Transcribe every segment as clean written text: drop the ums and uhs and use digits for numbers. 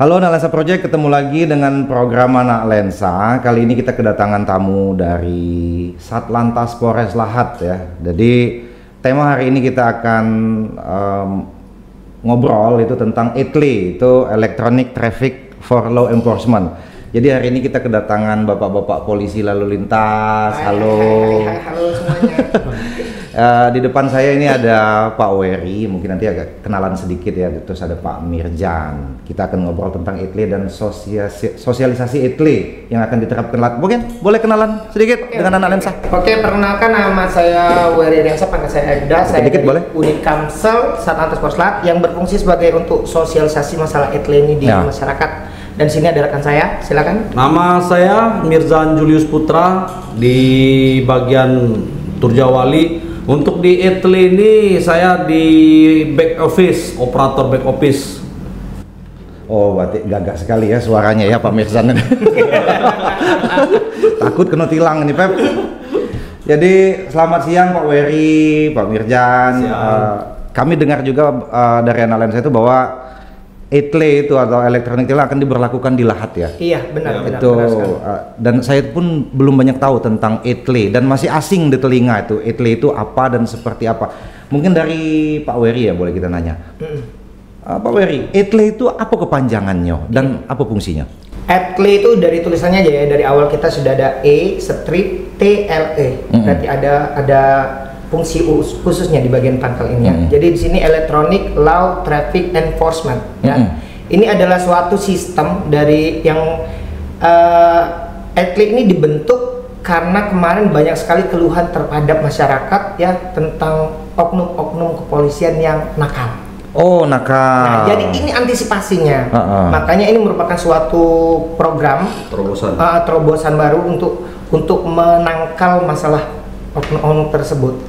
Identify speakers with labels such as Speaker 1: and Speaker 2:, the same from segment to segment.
Speaker 1: Halo Anak Lensa Project, ketemu lagi dengan program Anak Lensa. Kali ini kita kedatangan tamu dari Satlantas Polres Lahat ya. Jadi tema hari ini kita akan ngobrol itu tentang ETLE, itu Electronic Traffic for Law Enforcement. Jadi hari ini kita kedatangan bapak-bapak polisi lalu lintas. Halo.
Speaker 2: Halo semuanya.
Speaker 1: Di depan saya ini ada Pak Wery, mungkin nanti agak kenalan sedikit ya. Terus ada Pak Mirjan. Kita akan ngobrol tentang ETLE dan sosialisasi ETLE yang akan diterapkan. Mungkin boleh kenalan sedikit dengan Anak Lensa.
Speaker 2: Oke, perkenalkan nama saya Wery Riansa, panggil saya Eda. Saya
Speaker 1: sedikit boleh?
Speaker 2: Unit Kamsel Satlantas Polres Lahat yang berfungsi sebagai untuk sosialisasi masalah ETLE ini di masyarakat. Dan sini ada rekan saya, silakan.
Speaker 3: Nama saya Mirzan Julius Putra di bagian Turjawali. Untuk di ETLE ini saya di back office, operator back office.
Speaker 1: Oh, berarti gagah sekali ya suaranya ya Pak Mirzan. Takut kena tilang ini Pep. Jadi selamat siang Pak Wery, Pak Mirjan. Kami dengar juga dari Anak Lensa itu bahwa ETLE itu atau elektronik tilang akan diberlakukan di Lahat ya.
Speaker 2: Iya, benar, benar.
Speaker 1: Itu dan saya pun belum banyak tahu tentang ETLE dan masih asing di telinga itu. ETLE itu apa dan seperti apa? Mungkin dari Pak Wery ya boleh kita nanya. Pak Wery, ETLE itu apa kepanjangannya dan apa fungsinya?
Speaker 2: ETLE itu dari tulisannya aja ya, dari awal kita sudah ada E strip TLE. Berarti ada fungsi khususnya di bagian pangkal ini ya. Jadi di sini Electronic Law Traffic Enforcement ya. Ini adalah suatu sistem dari yang ETLE ini dibentuk karena kemarin banyak sekali keluhan terhadap masyarakat ya tentang oknum-oknum kepolisian yang nakal.
Speaker 1: Oh, nakal.
Speaker 2: Nah, jadi ini antisipasinya. Makanya ini merupakan suatu program terobosan baru untuk menangkal masalah oknum tersebut.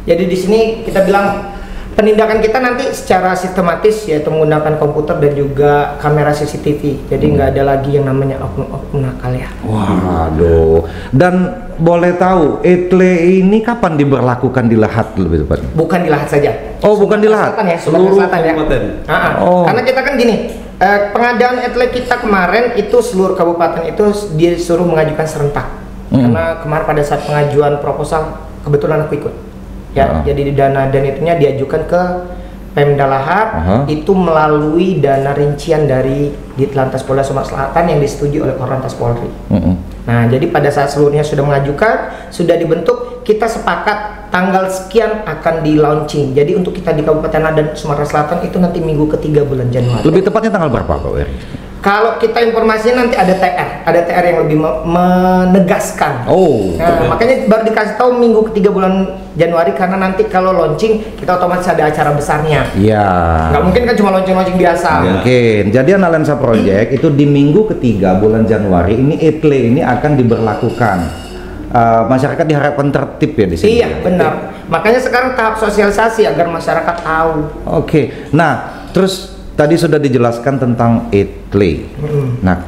Speaker 2: Jadi di sini kita bilang penindakan kita nanti secara sistematis yaitu menggunakan komputer dan juga kamera CCTV. Jadi nggak ada lagi yang namanya oknum nakal ya.
Speaker 1: Waduh. Dan boleh tahu ETLE ini kapan diberlakukan di Lahat lebih tepat?
Speaker 2: Bukan di Lahat saja.
Speaker 1: Oh, bukan di Lahat.
Speaker 2: Ya,
Speaker 3: seluruh
Speaker 2: kabupaten. Karena kita kan gini, pengadaan ETLE kita kemarin itu seluruh kabupaten itu disuruh mengajukan serentak. Karena kemarin pada saat pengajuan proposal kebetulan aku ikut ya. Jadi dana dan itunya diajukan ke Pemda Lahat itu melalui dana rincian dari Ditlantas Polda Sumatera Selatan yang disetujui oleh Korlantas Polri. Nah, jadi pada saat seluruhnya sudah mengajukan, sudah dibentuk, kita sepakat tanggal sekian akan di launching. Jadi untuk kita di Kabupaten Lahat dan Sumatera Selatan itu nanti minggu ketiga bulan Januari.
Speaker 1: Lebih tepatnya tanggal berapa Pak Wery?
Speaker 2: Kalau kita informasinya nanti ada TR yang lebih menegaskan. Nah, makanya baru dikasih tahu minggu ketiga bulan Januari karena nanti kalau launching kita otomatis ada acara besarnya.
Speaker 1: Iya.
Speaker 2: Nggak mungkin kan cuma launching biasa.
Speaker 1: Mungkin. Jadi Anak Lensa Project itu di minggu ketiga bulan Januari ini ETLE ini akan diberlakukan. Masyarakat diharapkan tertib ya di sini.
Speaker 2: Iya, benar. Makanya sekarang tahap sosialisasi agar masyarakat tahu.
Speaker 1: Nah, terus tadi sudah dijelaskan tentang ETLE. Nah,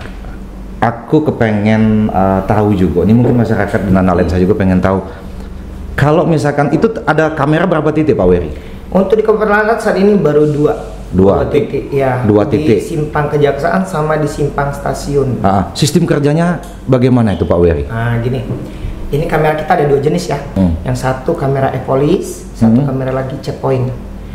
Speaker 1: aku kepengen tahu juga. Ini mungkin masyarakat dan Anak Lensa juga pengen tahu. Kalau misalkan itu ada kamera berapa titik Pak Wery?
Speaker 2: Untuk di Kabupaten Lahat saat ini baru dua titik ya.
Speaker 1: Dua titik.
Speaker 2: Di simpang kejaksaan sama di simpang stasiun.
Speaker 1: Sistem kerjanya bagaimana itu Pak Wery?
Speaker 2: Nah, gini. Ini kamera kita ada dua jenis ya. Yang satu kamera e-police, satu kamera lagi checkpoint.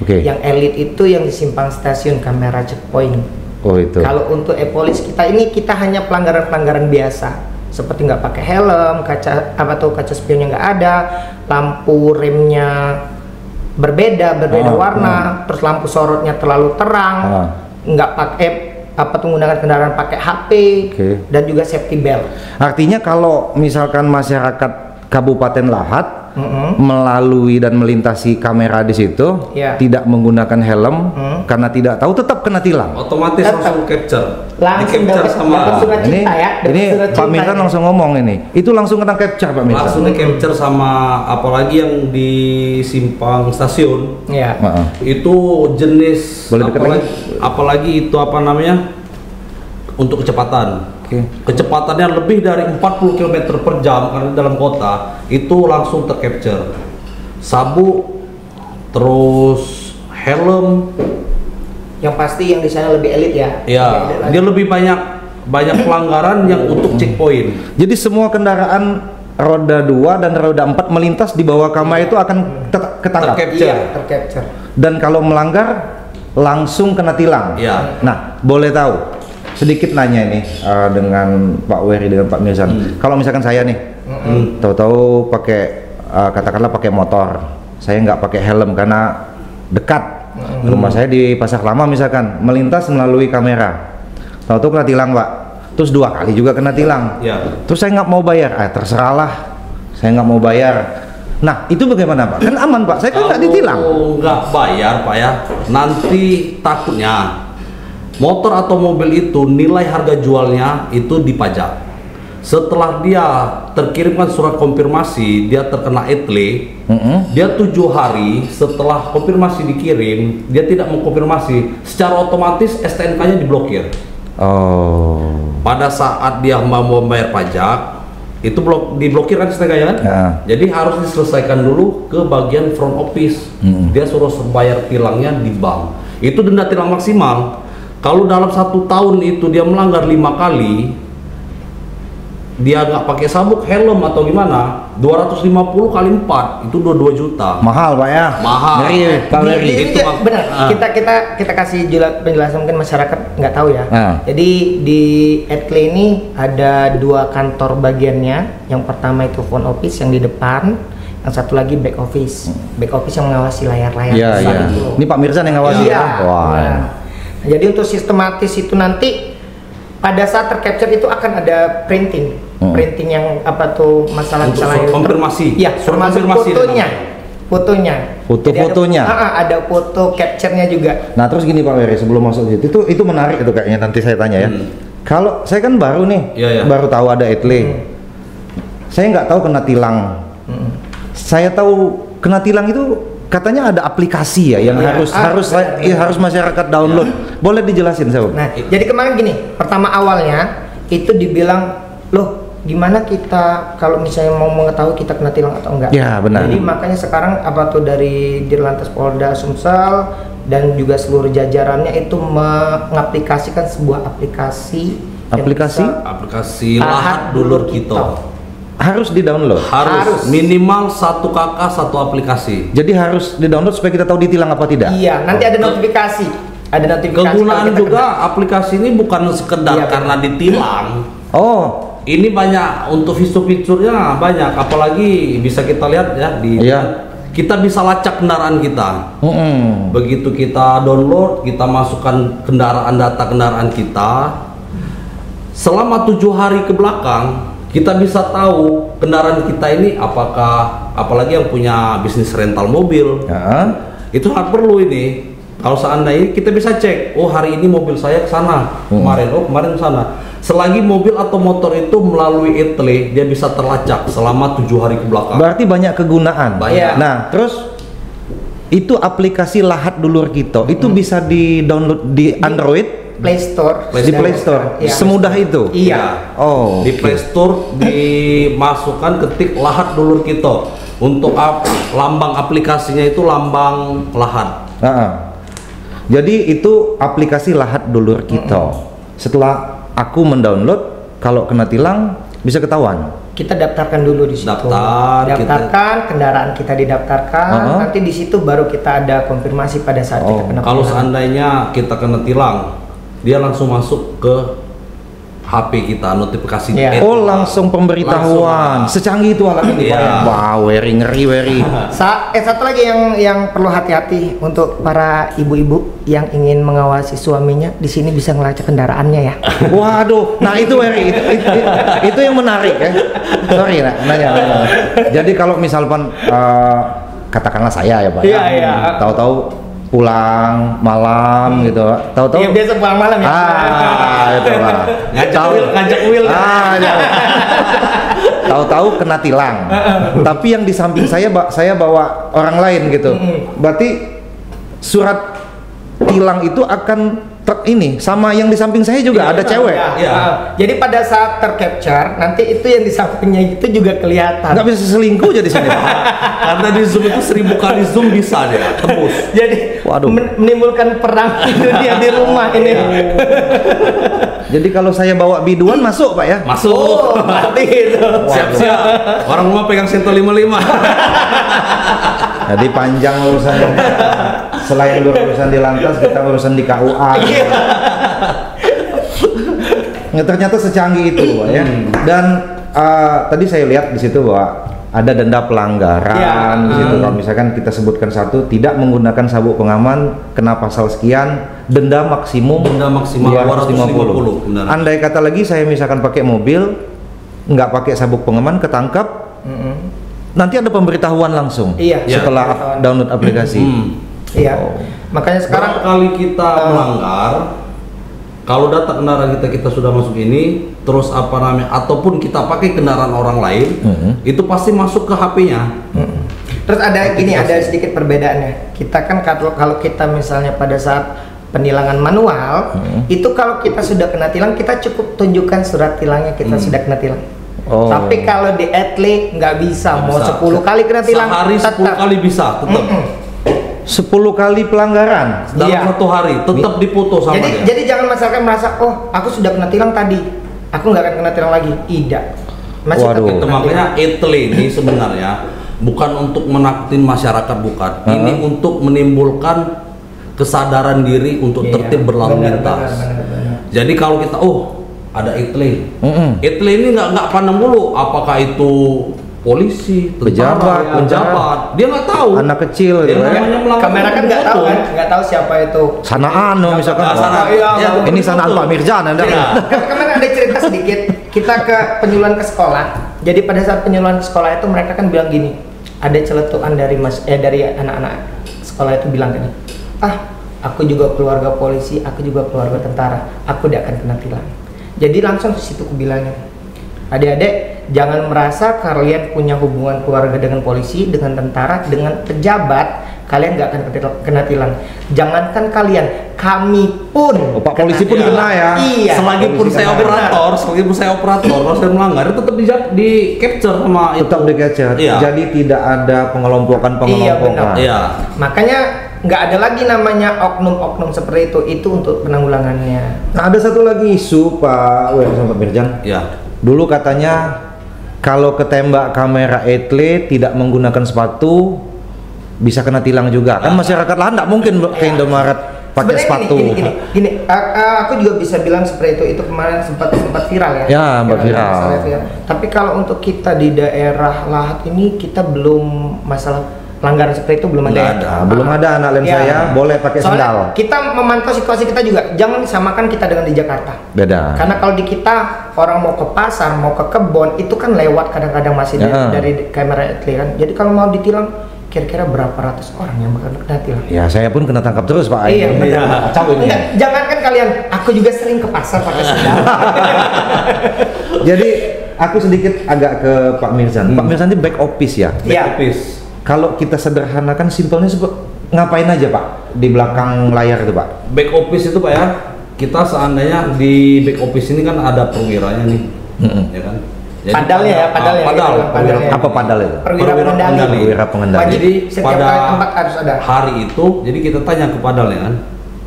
Speaker 2: Yang elit itu yang di simpang stasiun kamera checkpoint.
Speaker 1: Oh itu.
Speaker 2: Kalau untuk e-police kita hanya pelanggaran-pelanggaran biasa, seperti nggak pakai helm, kaca spionnya nggak ada, lampu remnya berbeda warna, terus lampu sorotnya terlalu terang, nggak pakai menggunakan kendaraan pakai HP, dan juga safety belt.
Speaker 1: Artinya kalau misalkan masyarakat Kabupaten Lahat melalui dan melintasi kamera di situ, tidak menggunakan helm karena tidak tahu, tetap kena tilang.
Speaker 3: Otomatis langsung capture.
Speaker 2: Langsung
Speaker 3: sama
Speaker 1: ini Pak Mirjan langsung ngomong ini. Itu langsung kena capture Pak Mirjan.
Speaker 3: Langsung di capture sama apalagi yang di simpang stasiun. Itu jenis apalagi itu apa namanya? Untuk kecepatan. Kecepatannya lebih dari 40 km per jam karena dalam kota itu langsung tercapture. Sabuk, terus helm,
Speaker 2: Yang pasti yang di sana lebih elit ya.
Speaker 3: Iya, dia lebih banyak pelanggaran yang untuk checkpoint.
Speaker 1: Jadi semua kendaraan roda 2 dan roda 4 melintas di bawah kamera itu akan ketangkap.
Speaker 2: Tercapture.
Speaker 1: Dan kalau melanggar langsung kena tilang.
Speaker 3: Iya.
Speaker 1: Nah, boleh tahu sedikit nanya ini dengan Pak Wery dengan Pak Mirzan. Kalau misalkan saya nih, tahu-tahu pakai katakanlah pakai motor, saya nggak pakai helm karena dekat rumah saya di Pasar Lama misalkan, melintas melalui kamera, tahu-tahu kena tilang Pak, terus 2 kali juga kena tilang. Terus saya nggak mau bayar, terserahlah, saya nggak mau bayar. Nah itu bagaimana Pak? Kan aman Pak, saya kan nggak ditilang.
Speaker 3: Nggak bayar Pak ya, nanti takutnya motor atau mobil itu nilai harga jualnya itu dipajak. Setelah dia terkirimkan surat konfirmasi, dia terkena etle, dia 7 hari setelah konfirmasi dikirim, dia tidak mengkonfirmasi, secara otomatis STNK-nya diblokir. Pada saat dia mau membayar pajak, itu diblokir kan STNK-nya kan? Jadi harus diselesaikan dulu ke bagian front office. Dia suruh bayar tilangnya di bank. Itu denda tilang maksimal. Kalau dalam 1 tahun itu dia melanggar 5 kali, dia nggak pakai sabuk, helm atau gimana, 250 kali 4 itu 22 juta.
Speaker 1: Mahal Pak ya?
Speaker 3: Mahal.
Speaker 2: Itu benar. Kita kasih penjelasan, mungkin masyarakat nggak tahu ya. Jadi di Etle ini ada 2 kantor bagiannya. Yang pertama itu front office yang di depan, yang satu lagi back office. Back office yang mengawasi layar-layar besar itu.
Speaker 1: Ini Pak Mirzan yang ngawasi ya?
Speaker 2: Jadi untuk sistematis itu nanti pada saat tercapture itu akan ada printing yang apa tuh masalah-masalah
Speaker 3: konfirmasi.
Speaker 2: Ya, termasuk fotonya. Ada foto capture-nya juga.
Speaker 1: Nah terus gini Pak Wery, sebelum masuk itu menarik itu kayaknya, nanti saya tanya ya. Kalau saya kan baru nih, baru tahu ada Etle. Saya nggak tahu kena tilang. Saya tahu kena tilang itu katanya ada aplikasi ya yang harus masyarakat download. Boleh dijelasin saya?
Speaker 2: Nah, jadi kemarin gini, pertama awalnya itu dibilang, loh gimana kita kalau misalnya mau mengetahui kita kena tilang atau enggak?
Speaker 1: Ya benar.
Speaker 2: Jadi makanya sekarang apa tuh dari Dirlantas Polda Sumsel dan juga seluruh jajarannya itu mengaplikasikan sebuah aplikasi
Speaker 3: Lahat Dulur Kita.
Speaker 1: Harus di-download?
Speaker 3: Harus. Minimal 1 kakak 1 aplikasi.
Speaker 1: Jadi harus di-download supaya kita tahu ditilang apa tidak?
Speaker 2: Iya, nanti ada notifikasi.
Speaker 3: Kegunaan juga aplikasi ini bukan sekedar karena ditilang. Ini banyak untuk fitur-fiturnya banyak, apalagi bisa kita lihat ya kita bisa lacak kendaraan kita. Begitu kita download, kita masukkan data kendaraan kita. Selama 7 hari ke belakang, kita bisa tahu kendaraan kita ini apalagi yang punya bisnis rental mobil. Itu sangat perlu ini. Kalau seandainya kita bisa cek, hari ini mobil saya ke sana, kemarin ke sana. Selagi mobil atau motor itu melalui Etle, dia bisa terlacak selama 7 hari ke belakang.
Speaker 1: Berarti banyak kegunaan.
Speaker 3: Banyak.
Speaker 1: Nah, terus itu aplikasi Lahat Dulur Kita itu bisa di-download di Android?
Speaker 2: Play Store.
Speaker 1: Di Play Store. Semudah itu.
Speaker 2: Iya.
Speaker 3: Di Play Store dimasukkan ketik Lahat Dulur Kita. Untuk lambang aplikasinya itu lambang lahat.
Speaker 1: Jadi itu aplikasi Lahat Dulur Kita. Setelah aku mendownload, kalau kena tilang bisa ketahuan.
Speaker 2: Kita daftarkan dulu di situ. Daftarkan kendaraan kita didaftarkan. Nanti di situ baru kita ada konfirmasi pada saat kita kena tilang.
Speaker 3: Kalau seandainya kita kena tilang, dia langsung masuk ke HP kita, notifikasi.
Speaker 1: Langsung pemberitahuan. Secanggih itu alat ini. Wow, ngeri.
Speaker 2: Satu lagi yang perlu hati-hati untuk para ibu-ibu yang ingin mengawasi suaminya, di sini bisa ngelacak kendaraannya ya.
Speaker 1: Waduh, nah itu Wery, itu yang menarik ya. Sorry nanya. Jadi kalau misalkan katakanlah saya ya Pak, tahu-tahu pulang malam gitu, tahu-tahu
Speaker 2: biasa pulang malam ya.
Speaker 1: Itu Pak.
Speaker 3: Ngajak Will.
Speaker 1: Tahu-tahu kena tilang. Tapi yang di samping saya bawa orang lain gitu. Berarti surat tilang itu akan truk ini sama yang di samping saya juga ada cewek.
Speaker 2: Jadi pada saat tercapture nanti itu yang di sampingnya itu juga kelihatan.
Speaker 1: Nggak bisa selingkuh jadi sini.
Speaker 3: Karena di zoom itu 1000 kali zoom bisa dia tembus.
Speaker 2: Jadi menimbulkan perang di dunia di rumah ini.
Speaker 1: Jadi kalau saya bawa biduan masuk Pak ya?
Speaker 3: Masuk.
Speaker 2: Oh, berarti itu.
Speaker 3: Siap-siap. Orang rumah pegang Sento 55.
Speaker 1: Jadi panjang urusannya. Selain urusan di lantas, kita urusan di KUA. Ya, ternyata secanggih itu, Pak ya. Dan tadi saya lihat di situ bahwa ada denda pelanggaran. Di situ kalau misalkan kita sebutkan satu, tidak menggunakan sabuk pengaman, kena pasal sekian, denda maksimal 250. Andai kata lagi saya misalkan pakai mobil, nggak pakai sabuk pengaman, ketangkap, nanti ada pemberitahuan langsung setelah download aplikasi.
Speaker 2: Iya. Makanya sekarang
Speaker 3: kali kita melanggar, kalau data kendaraan kita sudah masuk ini, terus apa namanya, ataupun kita pakai kendaraan orang lain, itu pasti masuk ke HP-nya.
Speaker 2: Terus ada gini, ada sedikit perbedaannya. Kita kan kalau kita misalnya pada saat penilangan manual, itu kalau kita sudah kena tilang, kita cukup tunjukkan surat tilangnya kita sudah kena tilang. Tapi kalau di Etle nggak bisa, mau 10 kali kena tilang,
Speaker 3: sehari 10 kali bisa, tetap.
Speaker 1: 10 kali pelanggaran
Speaker 3: dalam satu hari tetap dipoto sama dia.
Speaker 2: Jadi jangan masyarakat merasa, oh aku sudah kena tilang tadi, aku nggak akan kena tilang lagi. Tidak.
Speaker 3: Itu makanya Etle ini sebenarnya bukan untuk menakutin masyarakat, bukan. Ini untuk menimbulkan kesadaran diri untuk tertib berlalu lintas. Jadi kalau kita ada Etle, Etle ini nggak pandang dulu apakah itu polisi,
Speaker 1: pejabat,
Speaker 3: dia nggak tahu.
Speaker 1: Anak kecil,
Speaker 2: kamera kan nggak tahu kan, nggak tahu siapa itu.
Speaker 1: Sanaan, misalkan. Ini sanaan Pak Mirjan, Anda.
Speaker 2: Kemarin ada cerita sedikit. Kita ke penyuluhan ke sekolah. Jadi pada saat penyuluhan ke sekolah itu mereka kan bilang gini, ada celetukan dari dari anak-anak sekolah itu bilang gini, aku juga keluarga polisi, aku juga keluarga tentara, aku tidak akan kena tilang. Jadi langsung ke situ aku bilangnya, adik-adik, jangan merasa kalian punya hubungan keluarga dengan polisi, dengan tentara, dengan pejabat, kalian nggak akan kena tilang. Jangankan kalian, kami pun.
Speaker 1: Pak polisi pun kena ya.
Speaker 2: Iya.
Speaker 3: Selagi pun saya operator, kalau saya melanggar itu tetap di capture sama itu.
Speaker 1: Tetap di capture. Jadi tidak ada pengelompokan.
Speaker 3: Iya.
Speaker 2: Makanya nggak ada lagi namanya oknum-oknum seperti itu untuk penanggulangannya.
Speaker 1: Nah, ada satu lagi isu Pak Mirjan.
Speaker 3: Ya.
Speaker 1: Dulu katanya kalau ketembak kamera Etle tidak menggunakan sepatu bisa kena tilang juga. Kan masyarakat lain nggak mungkin ke Indomaret pakai sepatu.
Speaker 2: Gini, aku juga bisa bilang seperti itu. Itu kemarin sempat viral ya.
Speaker 1: Ya, viral.
Speaker 2: Tapi kalau untuk kita di daerah Lahat ini kita belum masalah pelanggaran seperti itu belum ada.
Speaker 1: Belum ada anak lain saya boleh pakai sendal.
Speaker 2: Kita memantau situasi kita juga. Jangan disamakan kita dengan di Jakarta.
Speaker 1: Beda.
Speaker 2: Karena kalau di kita orang mau ke pasar, mau ke kebun itu kan lewat kadang-kadang masih dari kamera Etle kan. Jadi kalau mau ditilang kira-kira berapa ratus orang yang bakal kena tilang?
Speaker 1: Ya saya pun kena tangkap terus Pak.
Speaker 2: Iya. Jangankan kalian, aku juga sering ke pasar pakai sendal.
Speaker 1: Jadi aku sedikit agak ke Pak Mirjan. Pak Mirjan ini back office ya.
Speaker 3: Back office.
Speaker 1: Kalau kita sederhanakan simpelnya ngapain aja Pak di belakang layar itu Pak?
Speaker 3: Back office itu Pak ya, kita seandainya di back office ini kan ada perwiranya nih, ya kan?
Speaker 2: Jadi padalnya ya.
Speaker 1: Apa padal itu?
Speaker 2: Perwira pengendali.
Speaker 3: Jadi pada
Speaker 2: tempat harus ada.
Speaker 3: hari itu, jadi kita tanya ke padalnya kan,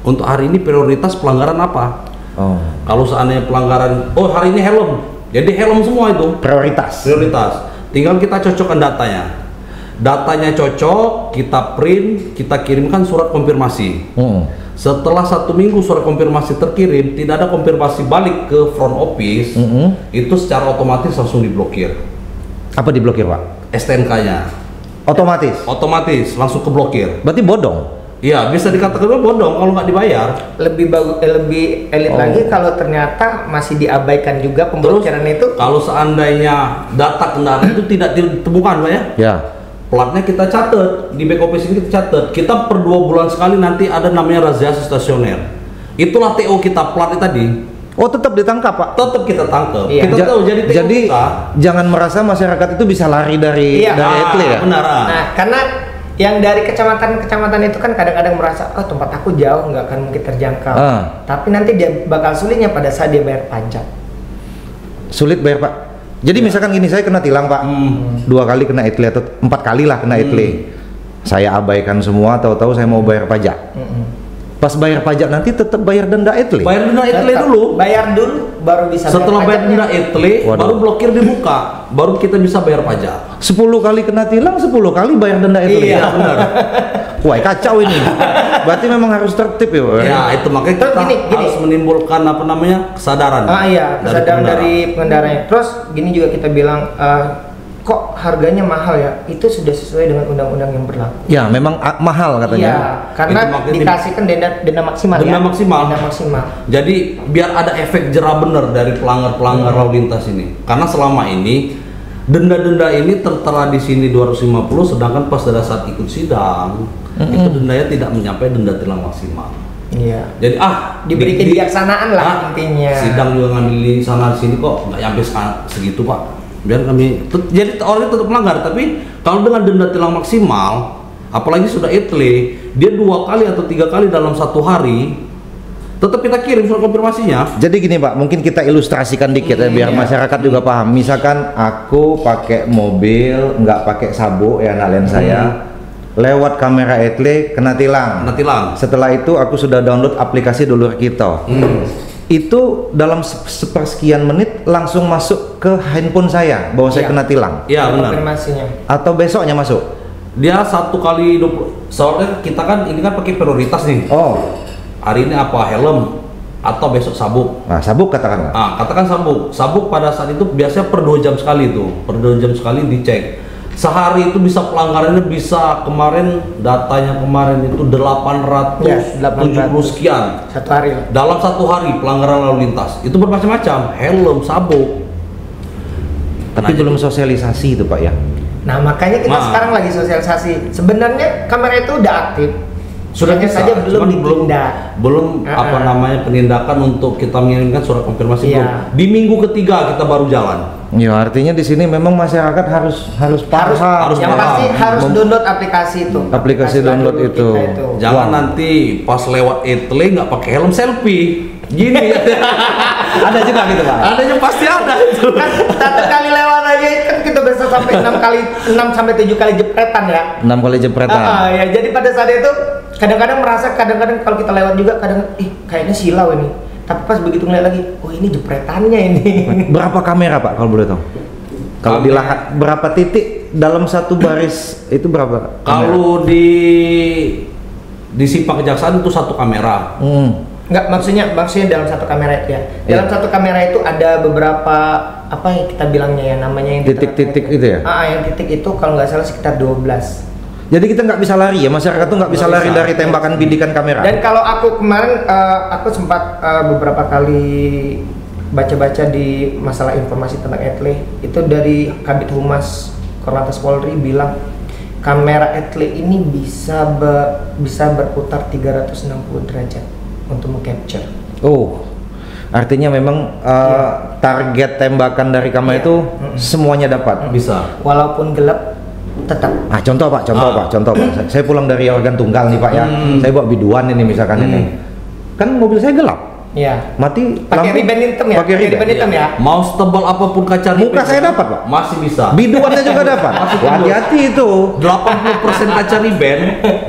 Speaker 3: untuk hari ini prioritas pelanggaran apa? Kalau seandainya pelanggaran, hari ini helm, jadi helm semua itu prioritas. Tinggal kita cocokkan datanya cocok, kita print, kita kirimkan surat konfirmasi. Setelah 1 minggu surat konfirmasi terkirim, tidak ada konfirmasi balik ke front office, itu secara otomatis langsung diblokir.
Speaker 1: Apa diblokir Pak?
Speaker 3: STNK-nya. Otomatis langsung keblokir.
Speaker 1: Berarti bodong?
Speaker 3: Iya, bisa dikatakan bodong kalau nggak dibayar.
Speaker 2: Lebih elit lagi kalau ternyata masih diabaikan juga pemblokiran itu.
Speaker 3: Kalau seandainya data kendaraan itu tidak ditemukan Pak ya?
Speaker 1: Ya.
Speaker 3: Platnya kita catat, di back office ini kita catat. Kita per 2 bulan sekali nanti ada namanya razia stasioner. Itulah TO kita, platnya tadi.
Speaker 1: Tetap ditangkap Pak?
Speaker 3: Tetap kita tangkap.
Speaker 1: Iya.
Speaker 3: Kita tahu jadi TO
Speaker 1: kita. Jangan merasa masyarakat itu bisa lari dari Etle ya?
Speaker 3: Benar.
Speaker 2: Nah, karena yang dari kecamatan itu kan kadang-kadang merasa oh tempat aku jauh nggak akan mungkin terjangkau. Tapi nanti dia bakal sulitnya pada saat dia bayar pajak.
Speaker 1: Sulit bayar Pak. Jadi misalkan gini, saya kena tilang Pak, 2 kali kena etle atau 4 kali lah kena etle. Saya abaikan semua, tahu-tahu saya mau bayar pajak. Pas bayar pajak nanti tetap bayar denda etle.
Speaker 3: Bayar denda etle dulu.
Speaker 2: Bayar dulu baru bisa.
Speaker 3: Setelah bayar denda etle, baru blokir dibuka, baru kita bisa bayar pajak.
Speaker 1: 10 kali kena tilang, 10 kali bayar denda etle.
Speaker 3: Iya benar.
Speaker 1: Wah kacau ini. Berarti memang harus tertib ya Pak.
Speaker 3: Ya itu makanya kita harus menimbulkan apa namanya kesadaran.
Speaker 2: Iya kesadaran dari pengendaranya. Terus gini juga kita bilang. Kok harganya mahal ya? Itu sudah sesuai dengan undang-undang yang berlaku.
Speaker 1: Ya, memang mahal katanya.
Speaker 2: Iya, karena dikasihkan denda maksimal.
Speaker 3: Denda maksimal.
Speaker 2: Denda maksimal.
Speaker 3: Jadi biar ada efek jerah bener dari pelanggar-pelanggar lalu lintas ini. Karena selama ini denda-denda ini tertera di sini 250, sedangkan pas pada saat ikut sidang itu dendanya tidak mencapai denda tilang maksimal.
Speaker 2: Iya.
Speaker 3: Jadi
Speaker 2: diberi kebijaksanaan lah intinya.
Speaker 3: Sidang juga ngambil di sana sini kok nggak sampai segitu Pak. Biar kami jadi orang tetap melanggar, tapi kalau dengan denda tilang maksimal, apalagi sudah etle, dia 2 kali atau 3 kali dalam 1 hari, tetap kita kirim surat konfirmasinya.
Speaker 1: Jadi gini Pak, mungkin kita ilustrasikan dikit ya biar masyarakat juga paham. Misalkan aku pakai mobil nggak pakai sabuk ya anak saya, lewat kamera etle kena tilang. Setelah itu aku sudah download aplikasi Dulur Kita. Itu dalam sepersekian menit langsung masuk ke handphone saya bahwa saya kena tilang.
Speaker 3: Iya benar.
Speaker 1: Atau besoknya masuk?
Speaker 3: Dia 1 kali 20. Soalnya kita kan ini kan pakai prioritas nih. Hari ini apa helm atau besok sabuk?
Speaker 1: Nah sabuk katakanlah.
Speaker 3: Katakan sabuk. Sabuk pada saat itu biasanya per 2 jam sekali tuh. Per 2 jam sekali dicek. Sehari itu bisa pelanggarannya bisa kemarin datanya kemarin itu 870 sekian
Speaker 2: 1 hari
Speaker 3: dalam 1 hari pelanggaran lalu lintas itu bermacam-macam helm sabuk
Speaker 1: tapi belum sosialisasi itu Pak ya.
Speaker 2: Nah makanya kita sekarang lagi sosialisasi sebenarnya kamera itu udah aktif
Speaker 3: sudah
Speaker 2: saja belum ditindak
Speaker 3: apa namanya penindakan untuk kita mengirimkan surat konfirmasi di minggu ketiga kita baru jalan.
Speaker 1: Ya artinya di sini memang masyarakat harus paham.
Speaker 2: Yang pasti harus download aplikasi itu.
Speaker 1: Aplikasi download itu.
Speaker 3: Jangan nanti pas lewat etle nggak pakai helm selfie. Gini ya.
Speaker 1: Ada juga gitu Pak.
Speaker 3: Adanya pasti ada itu.
Speaker 2: Kan 1 kali lewat aja kan kita bisa sampai 6 sampai 7 kali jepretan ya.
Speaker 1: 6 kali jepretan.
Speaker 2: Ya jadi pada saat itu kadang-kadang merasa kalau kita lewat juga kayaknya silau ini. Tapi pas begitu ngeliat lagi, oh ini jepretannya ini. Berapa
Speaker 1: kamera Pak kalau boleh tahu? Kalau dilihat berapa titik dalam 1 baris itu berapa?
Speaker 3: Kalau di Simpang Kejaksaan itu 1 kamera.
Speaker 2: Enggak, maksudnya dalam 1 kamera itu ya. Dalam 1 kamera itu ada beberapa apa yang kita bilangnya ya namanya yang
Speaker 1: titik-titik itu ya?
Speaker 2: Yang titik itu kalau nggak salah sekitar 12.
Speaker 1: Jadi kita nggak bisa lari ya, masyarakat tuh nggak bisa lari dari tembakan bidikan kamera.
Speaker 2: Dan kalau aku kemarin aku sempat beberapa kali baca-baca di masalah informasi tentang etle itu dari Kabid Humas Korlantas Polri bilang kamera etle ini bisa berputar 360 derajat untuk meng-capture.
Speaker 1: Artinya memang target tembakan dari kamera itu semuanya dapat.
Speaker 3: Bisa.
Speaker 2: Walaupun gelap tetap.
Speaker 1: Contoh Pak. Saya pulang dari organ tunggal nih Pak ya. Saya bawa biduan ini misalkan ini. Kan mobil saya gelap.
Speaker 2: Iya.
Speaker 1: Mati
Speaker 2: pakai ribbon hitam ya.
Speaker 1: Pakai ribbon hitam
Speaker 2: ya.
Speaker 3: Mau setebal apapun kaca
Speaker 1: muka saya dapat Pak.
Speaker 3: Masih bisa.
Speaker 1: Biduannya juga dapat. Hati-hati itu.
Speaker 3: 80% kaca ribbon,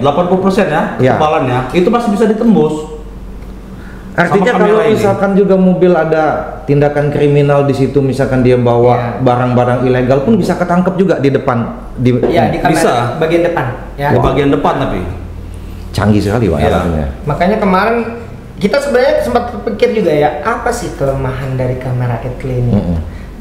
Speaker 3: 80% ya ketebalannya itu masih bisa ditembus.
Speaker 1: Artinya kalau misalkan juga mobil ada tindakan kriminal di situ, misalkan dia bawa barang-barang ilegal pun bisa ketangkep juga di depan.
Speaker 2: Di kamera bagian depan.
Speaker 3: Ya. Di bagian depan tapi
Speaker 1: canggih sekali Pak.
Speaker 2: Makanya kemarin kita sebenarnya sempat berpikir juga ya apa sih kelemahan dari kamera etle ini.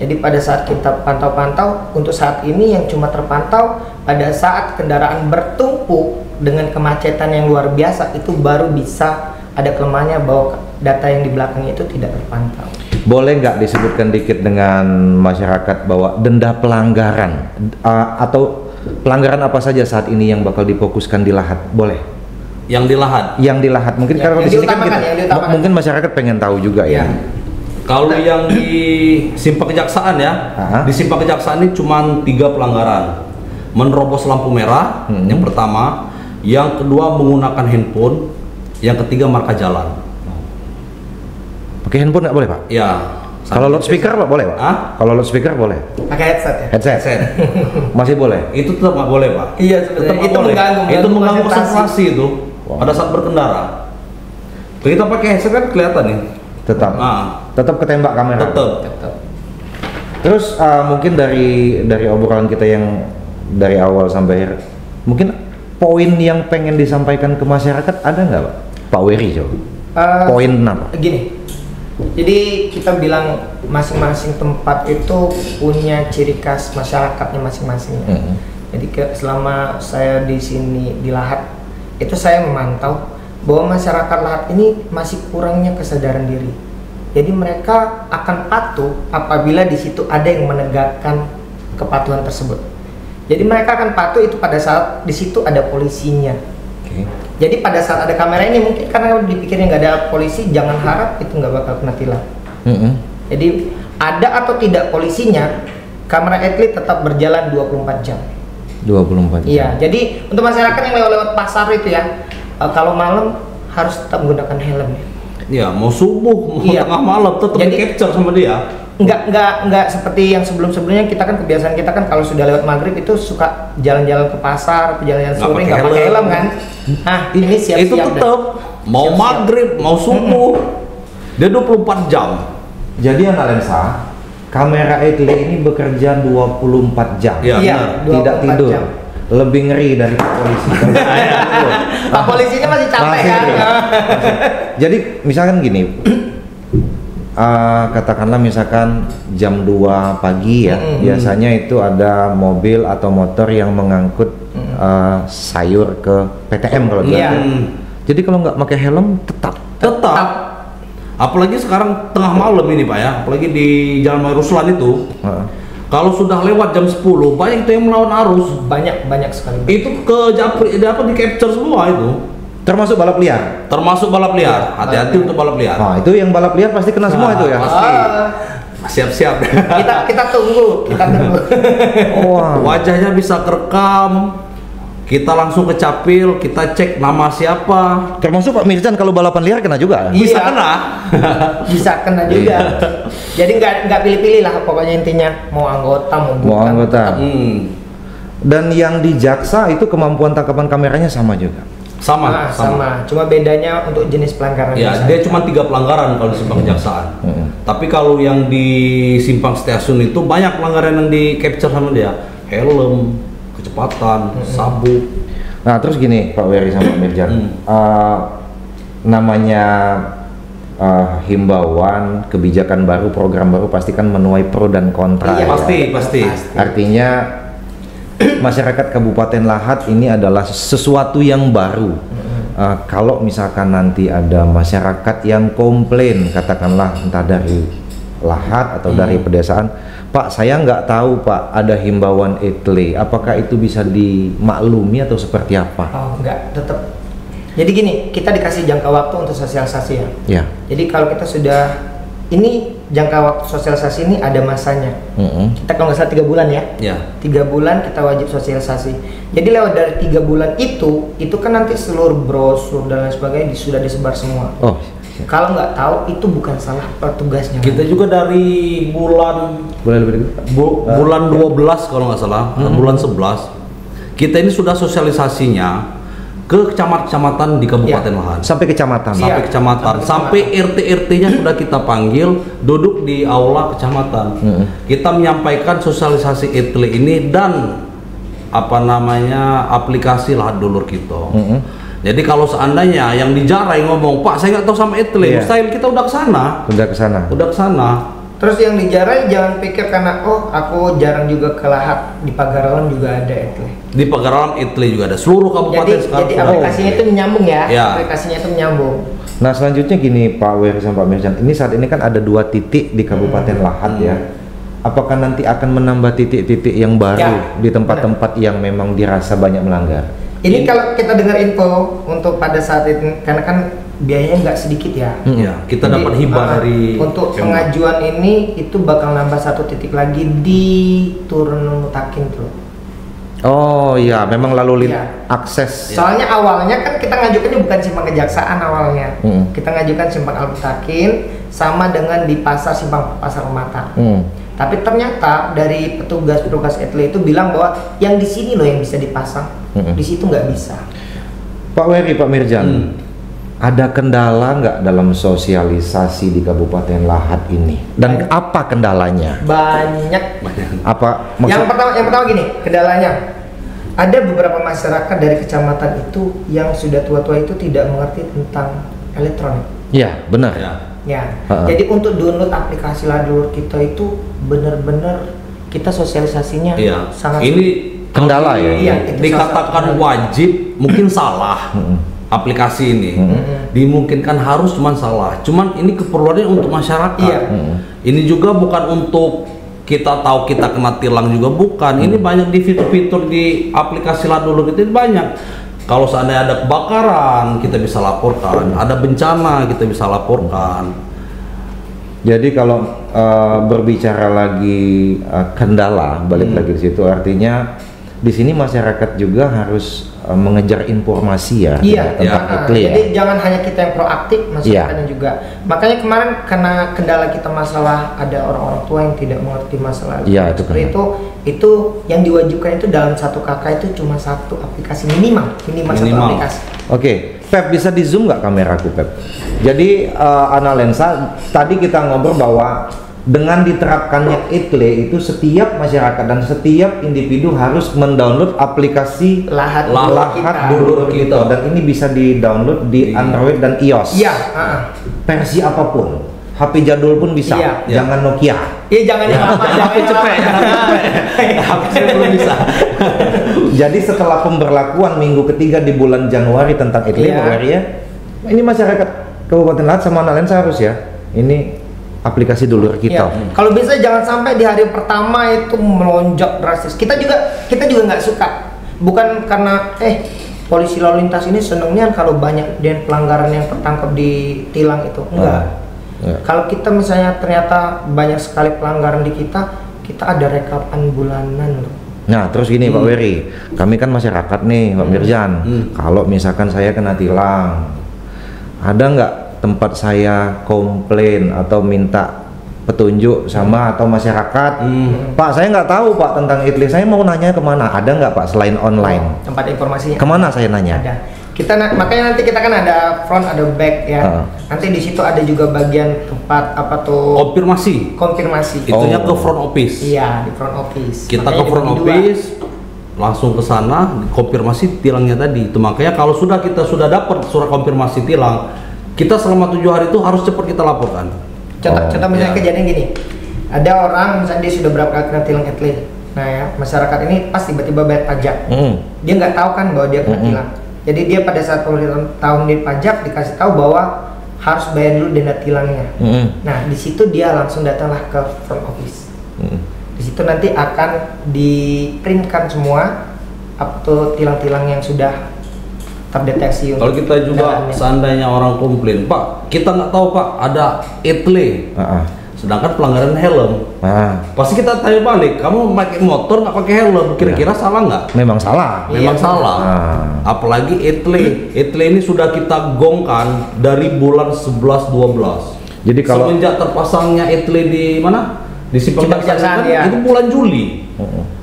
Speaker 2: Jadi pada saat kita pantau-pantau untuk saat ini yang cuma terpantau pada saat kendaraan bertumpuk dengan kemacetan yang luar biasa itu baru bisa ada kelemahannya bahwa data yang di belakangnya itu tidak terpantau.
Speaker 1: Boleh nggak disebutkan dikit dengan masyarakat bahwa denda pelanggaran atau pelanggaran apa saja saat ini yang bakal difokuskan di Lahat? Boleh? Yang di Lahat. Mungkin kalau di sini kan mungkin masyarakat pengen tahu juga ya.
Speaker 3: Kalau yang di Simpang Kejaksaan ya, di Simpang Kejaksaan ini cuma 3 pelanggaran. menerobos lampu merah, yang pertama. Yang kedua menggunakan handphone. Yang ketiga marka jalan.
Speaker 1: Pakai handphone nggak boleh, Pak?
Speaker 3: Ya.
Speaker 1: Kalau loudspeaker Pak boleh, Pak? Kalau loudspeaker boleh?
Speaker 2: Pakai headset ya?
Speaker 1: Headset. Masih boleh?
Speaker 3: Itu tetap nggak boleh, Pak.
Speaker 2: Iya, sebenarnya itu
Speaker 3: mengganggu konsentrasi itu pada saat berkendara. Kita pakai headset kan kelihatan nih.
Speaker 1: Tetap ketembak kamera.
Speaker 3: Tetap.
Speaker 1: Terus mungkin dari obrolan kita yang dari awal sampai akhir, mungkin poin yang pengen disampaikan ke masyarakat ada nggak, Pak Wery? Poin apa?
Speaker 2: Gini, jadi kita bilang masing-masing tempat itu punya ciri khas masyarakatnya masing-masing. Jadi selama saya di sini di Lahat, itu saya memantau bahwa masyarakat Lahat ini masih kurangnya kesadaran diri. Jadi mereka akan patuh apabila di situ ada yang menegakkan kepatuhan tersebut. Jadi mereka akan patuh itu pada saat di situ ada polisinya. Jadi pada saat ada kamera ini mungkin karena dipikirnya nggak ada polisi, jangan harap itu nggak bakal kena tilang. Jadi ada atau tidak polisinya, kamera atlet tetap berjalan 24 jam. 24 jam. Iya. Jadi untuk masyarakat yang lewat pasar itu ya, kalau malam harus tetap menggunakan helm ya.
Speaker 3: Iya, mau subuh, mau tengah malam tetap di capture sama dia.
Speaker 2: Enggak seperti yang sebelumnya kita kan kebiasaan kita kan kalau sudah lewat maghrib itu suka jalan-jalan ke pasar, jalan-jalan sore nggak pakai helm kan. Ini siap-siap
Speaker 3: itu tetap mau maghrib, mau subuh. Dia 24 jam.
Speaker 1: Jadi analisa kamera atlet ini bekerja 24 jam.
Speaker 3: Iya,
Speaker 1: tidak tidur. Jam. Lebih ngeri dari Pak Polisi.
Speaker 2: Pak Polisinya masih capek kan.
Speaker 1: Jadi misalkan gini, katakanlah misalkan jam 2 pagi ya, biasanya itu ada mobil atau motor yang mengangkut sayur ke PTM kalau gitu. Jadi kalau nggak pakai helm tetap. Apalagi sekarang tengah malam ini Pak ya, apalagi di Jalan Ruslan itu.
Speaker 3: Kalau sudah lewat jam 10, banyak itu yang melawan arus.
Speaker 2: Banyak sekali.
Speaker 3: Itu ke japri, dapat di capture semua itu.
Speaker 1: Termasuk balap liar.
Speaker 3: Hati-hati untuk balap liar.
Speaker 1: Nah, itu yang balap liar pasti kena semua itu ya.
Speaker 3: Pasti. Siap-siap.
Speaker 2: kita tunggu.
Speaker 3: Wajahnya bisa kerekam. Kita langsung ke capil, kita cek nama siapa.
Speaker 1: Termasuk Pak Mirjan kalau balapan liar kena juga.
Speaker 3: Bisa kena.
Speaker 2: Bisa kena juga. Jadi nggak pilih-pilih lah pokoknya intinya mau anggota.
Speaker 1: Dan yang di Jaksa itu kemampuan tangkapan kameranya sama juga.
Speaker 3: Sama.
Speaker 2: Cuma bedanya untuk jenis pelanggaran.
Speaker 3: Ya, dia cuma 3 pelanggaran kalau di Simpang Kejaksaan. Tapi kalau yang di Simpang Stasiun itu banyak pelanggaran yang di capture sama dia. Helm, kecepatan, sabuk.
Speaker 1: Nah, terus gini Pak Wery sama Pak Mirjan. Namanya himbauan, kebijakan baru, program baru pasti kan menuai pro dan kontra.
Speaker 3: Iya, pasti.
Speaker 1: Artinya masyarakat Kabupaten Lahat ini adalah sesuatu yang baru. Kalau misalkan nanti ada masyarakat yang komplain, katakanlah entah dari Lahat atau dari pedesaan, Pak saya nggak tahu Pak ada himbauan etle, apakah itu bisa dimaklumi atau seperti apa?
Speaker 2: Enggak, tetap. Jadi gini, kita dikasih jangka waktu untuk sosialisasi ya. Jadi kalau kita sudah ini jangka waktu sosialisasi ini ada masanya. Kita kalau nggak salah 3 bulan ya. 3 bulan kita wajib sosialisasi. Jadi lewat dari 3 bulan itu kan nanti seluruh brosur dan lain sebagainya sudah disebar semua. Kalau nggak tahu itu bukan salah petugasnya.
Speaker 3: Kita juga dari bulan 12 kalau nggak salah, bulan 11 kita ini sudah sosialisasinya ke kecamatan di Kabupaten Lahat.
Speaker 1: Sampai kecamatan.
Speaker 3: Sampai RT-RT-nya sudah kita panggil duduk di aula kecamatan. Kita menyampaikan sosialisasi etle ini dan aplikasi Lahat Dulur kita. Jadi kalau seandainya yang dijarai ngomong, Pak saya nggak tahu sama etle, mustahil, kita udah ke sana.
Speaker 2: Terus yang dijarai jangan pikir karena aku jarang juga ke Lahat, di Pagaralam juga ada etle.
Speaker 3: Di Pagaralam etle juga ada, seluruh kabupaten sekarang.
Speaker 2: Jadi aplikasinya itu menyambung ya. Aplikasinya itu menyambung.
Speaker 1: Nah selanjutnya gini Pak Wery sama Pak Mirjan, ini saat ini kan ada 2 titik di Kabupaten Lahat ya. Apakah nanti akan menambah titik-titik yang baru di tempat-tempat yang memang dirasa banyak melanggar?
Speaker 2: Ini kalau kita dengar info untuk pada saat itu, karena kan biayanya nggak sedikit ya.
Speaker 3: Kita dapat hibah dari
Speaker 2: untuk pengajuan ini itu bakal nambah 1 titik lagi di Turun Mutakin tuh.
Speaker 1: Oh iya, memang lalu akses.
Speaker 2: Soalnya awalnya kan kita ngajukannya bukan simpang kejaksaan awalnya. Kita ngajukan simpang Al-Mutakin sama dengan di pasar simpang Pasar Mata. Tapi ternyata dari petugas etle itu bilang bahwa yang di sini loh yang bisa dipasang, di situ nggak bisa.
Speaker 1: Pak Wery, Pak Mirjan, ada kendala nggak dalam sosialisasi di Kabupaten Lahat ini? Dan apa kendalanya?
Speaker 2: Banyak.
Speaker 1: Apa?
Speaker 2: Yang pertama gini, kendalanya ada beberapa masyarakat dari kecamatan itu yang sudah tua-tua itu tidak mengerti tentang elektronik.
Speaker 1: Ya, benar.
Speaker 2: Ya. Jadi untuk download aplikasi Ladulur kita itu benar-benar kita sosialisasinya sangat.
Speaker 3: Ini
Speaker 1: kendala ya.
Speaker 2: Iya,
Speaker 3: dikatakan wajib, mungkin salah. Aplikasi ini dimungkinkan harus, cuman salah. Cuman ini keperluannya untuk masyarakat. Ini juga bukan untuk kita tahu kita kena tilang juga, bukan. Ini banyak di fitur-fitur di aplikasi Ladulur itu banyak. Kalau seandainya ada kebakaran, kita bisa laporkan. Ada bencana, kita bisa laporkan.
Speaker 1: Jadi kalau berbicara lagi kendala, balik lagi di situ, artinya di sini masyarakat juga harus mengejar informasi tentang etle ya.
Speaker 2: Jadi jangan hanya kita yang proaktif, masyarakatnya juga. Makanya kemarin karena kendala kita masalah ada orang-orang tua yang tidak mengerti masalah itu yang diwajibkan itu dalam satu KK itu cuma satu aplikasi minimal satu aplikasi.
Speaker 1: Oke, Pep bisa di zoom nggak kameraku, Pep? Jadi Analensa tadi kita ngobrol bahwa dengan diterapkannya etle itu setiap masyarakat dan setiap individu harus mendownload aplikasi
Speaker 2: Lahat
Speaker 1: Dulur kita, dan ini bisa di-download di Android dan iOS.
Speaker 2: Iya.
Speaker 1: Versi apapun, HP jadul pun bisa. Jangan Nokia.
Speaker 2: Iya, jangan HP cepet.
Speaker 3: HP belum bisa.
Speaker 1: Jadi setelah pemberlakuan minggu ketiga di bulan Januari tentang etle, Pak Wery ya, ini masyarakat Kabupaten Lahat sama Analensa harus ini aplikasi Dulur kita.
Speaker 2: Kalau bisa jangan sampai di hari pertama itu melonjak drastis. Kita juga nggak suka. Bukan karena polisi lalu lintas ini senengnya kalau banyak dan pelanggaran yang tertangkap di tilang itu. Enggak. Kalau kita misalnya ternyata banyak sekali pelanggaran di kita ada rekapan bulanan loh.
Speaker 1: Nah terus gini Pak Wery, kami kan masyarakat nih Pak Mirjan. Kalau misalkan saya kena tilang, ada nggak tempat saya komplain atau minta petunjuk sama atau masyarakat? Pak, saya nggak tahu Pak tentang etle, saya mau nanya kemana? Ada nggak Pak selain online?
Speaker 2: Tempat informasinya
Speaker 1: kemana saya nanya?
Speaker 2: Ada. Makanya nanti kita kan ada front, ada back ya. Nanti di situ ada juga bagian tempat
Speaker 3: konfirmasi. Itunya ke front office.
Speaker 2: Iya, di front office.
Speaker 3: Kita ke front office, langsung ke sana konfirmasi tilangnya tadi. Itu makanya kalau kita sudah dapat surat konfirmasi tilang, kita selama 7 hari itu harus cepat kita laporkan.
Speaker 2: Contoh misalnya kejadian gini, ada orang misalnya dia sudah berapa kali kena tilang etle. Nah ya, masyarakat ini pas tiba-tiba bayar pajak. Dia nggak tahu kan bahwa dia kena tilang. Jadi dia pada saat pembayaran tahun di pajak dikasih tahu bahwa harus bayar dulu denda tilangnya. Nah di situ dia langsung datanglah ke front office. Di situ nanti akan di-printkan semua tilang-tilang yang sudah terdeteksi.
Speaker 3: Kalau kita juga seandainya orang komplain, Pak, kita nggak tahu Pak ada etle, sedangkan pelanggaran helm, pasti kita tanya balik, kamu pakai motor nggak pakai helm, kira-kira salah nggak?
Speaker 1: Memang salah.
Speaker 3: Memang salah. Apalagi etle ini sudah kita gongkan dari bulan 11-12. Jadi kalau semenjak terpasangnya etle di mana? Di simpang kejaksaan itu bulan Juli.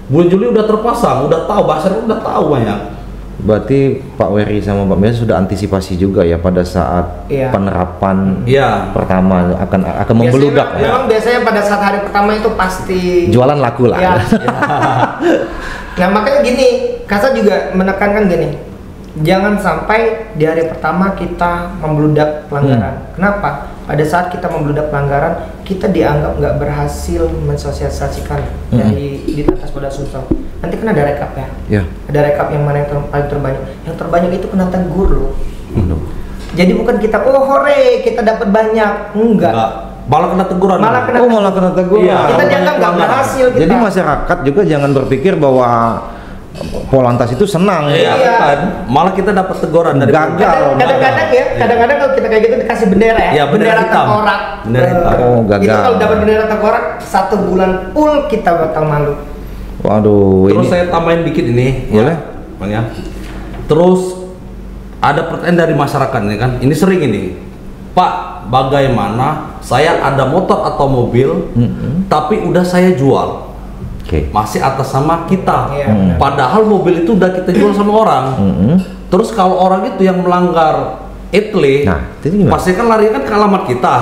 Speaker 3: Bulan Juli udah terpasang, udah tahu, bahasa udah tahu banyak.
Speaker 1: Berarti Pak Wery sama Pak Mirjan sudah antisipasi juga ya pada saat penerapan pertama akan membeludak.
Speaker 2: Memang biasanya pada saat hari pertama itu pasti
Speaker 1: jualan laku lah.
Speaker 2: Nah makanya gini, Kasa juga menekankan gini, jangan sampai di hari pertama kita membludak pelanggaran. Kenapa? Pada saat kita membludak pelanggaran, kita dianggap nggak berhasil mensosialisasikan dari di atas Polda Sumsel. Nanti kan ada rekap ya. Ada rekap yang mana yang paling terbanyak. Yang terbanyak itu kena tegur loh. Jadi bukan kita hore kita dapat banyak, enggak.
Speaker 3: Malah kena teguran.
Speaker 1: Malah kena teguran.
Speaker 2: Kita dianggap nggak berhasil.
Speaker 1: Jadi masyarakat juga jangan berpikir bahwa Polantas itu senang.
Speaker 3: Kan? Malah kita dapat teguran dari
Speaker 1: gagal.
Speaker 2: Kadang-kadang kalau kita kayak gitu dikasih bendera ya.
Speaker 3: Bendera
Speaker 2: tengkorak.
Speaker 3: Bendera hitam.
Speaker 1: Gagal.
Speaker 2: Itu kalau dapat bendera tengkorak 1 bulan full kita bakal malu.
Speaker 1: Waduh.
Speaker 3: Terus saya tambahin dikit ini.
Speaker 1: Boleh?
Speaker 3: Ya. Terus ada pertanyaan dari masyarakat ini kan. Ini sering ini. Pak, bagaimana saya ada motor atau mobil, tapi udah saya jual, masih atas nama kita, padahal mobil itu udah kita jual sama orang. Terus kalau orang itu yang melanggar etle, pasti kan lari kan ke alamat kita.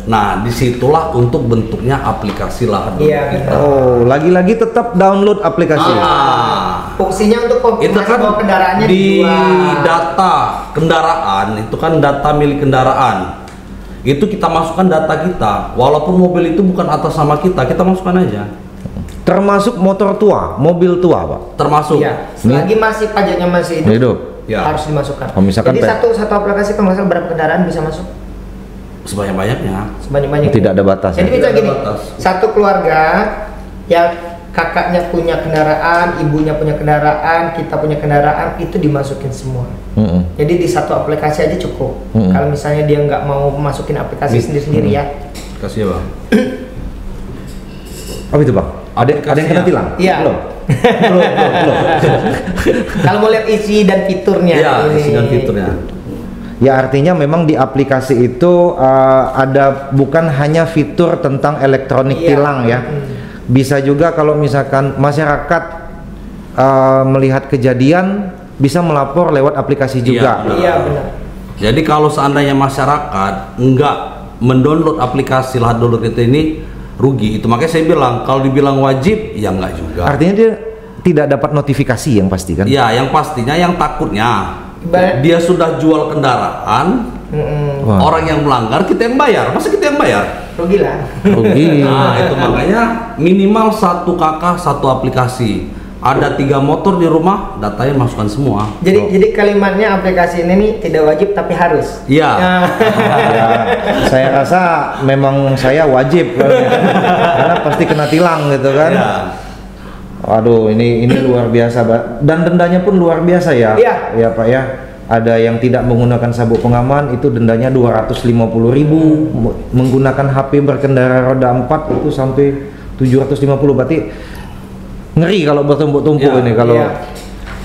Speaker 3: Nah, disitulah untuk bentuknya aplikasi lahan kita.
Speaker 1: Oh, lagi-lagi tetap download aplikasi.
Speaker 2: Fungsinya untuk
Speaker 3: itu kan
Speaker 2: bahwa kendaraannya
Speaker 3: di data kendaraan, itu kan data milik kendaraan. Itu kita masukkan data kita, walaupun mobil itu bukan atas nama kita masukkan aja.
Speaker 1: Termasuk motor tua, mobil tua, Pak.
Speaker 2: Termasuk. Ya, selagi masih pajaknya masih hidup. Ya. Harus dimasukkan. Jadi satu aplikasi kalau berapa kendaraan bisa masuk?
Speaker 3: Sebanyak-banyaknya.
Speaker 2: Sebanyak-banyaknya.
Speaker 1: Tidak ada batas.
Speaker 2: Jadi bisa gini, satu keluarga yang kakaknya punya kendaraan, ibunya punya kendaraan, kita punya kendaraan, itu dimasukin semua. Jadi di satu aplikasi aja cukup. Kalau misalnya dia nggak mau masukin aplikasi sendiri-sendiri ya.
Speaker 3: Kasih ya, Bang.
Speaker 1: Apa itu, Bang? Ada yang kena tilang?
Speaker 2: Iya.
Speaker 1: Belum.
Speaker 2: Kalau mau lihat isi dan fiturnya.
Speaker 3: Iya, isi dan fiturnya.
Speaker 1: Ya, artinya memang di aplikasi itu ada bukan hanya fitur tentang elektronik tilang ya. Bisa juga kalau misalkan masyarakat melihat kejadian bisa melapor lewat aplikasi juga.
Speaker 2: Iya, benar.
Speaker 3: Jadi kalau seandainya masyarakat enggak mendownload aplikasi lahan download kita ini rugi. Itu makanya saya bilang kalau dibilang wajib ya enggak juga.
Speaker 1: Artinya dia tidak dapat notifikasi yang pasti kan?
Speaker 3: Ya, yang pastinya yang takutnya dia sudah jual kendaraan, orang yang melanggar kita yang bayar. Masa kita yang bayar?
Speaker 2: Rugi lah.
Speaker 1: Rugi.
Speaker 3: Nah, itu makanya minimal 1 kakak 1 aplikasi. Ada 3 motor di rumah, datanya masukkan semua.
Speaker 2: Jadi kalimatnya aplikasi ini nih tidak wajib tapi harus.
Speaker 3: Iya.
Speaker 1: Ya, saya rasa memang saya wajib karena pasti kena tilang gitu kan.
Speaker 3: Ya.
Speaker 1: Waduh, ini luar biasa, Pak. Dan dendanya pun luar biasa ya.
Speaker 2: Iya.
Speaker 1: Ya, Pak ya. Ada yang tidak menggunakan sabuk pengaman itu dendanya 250.000, menggunakan HP berkendara roda 4 itu sampai 750. Berarti ngeri kalau bertumpuk-tumpuk ini kalau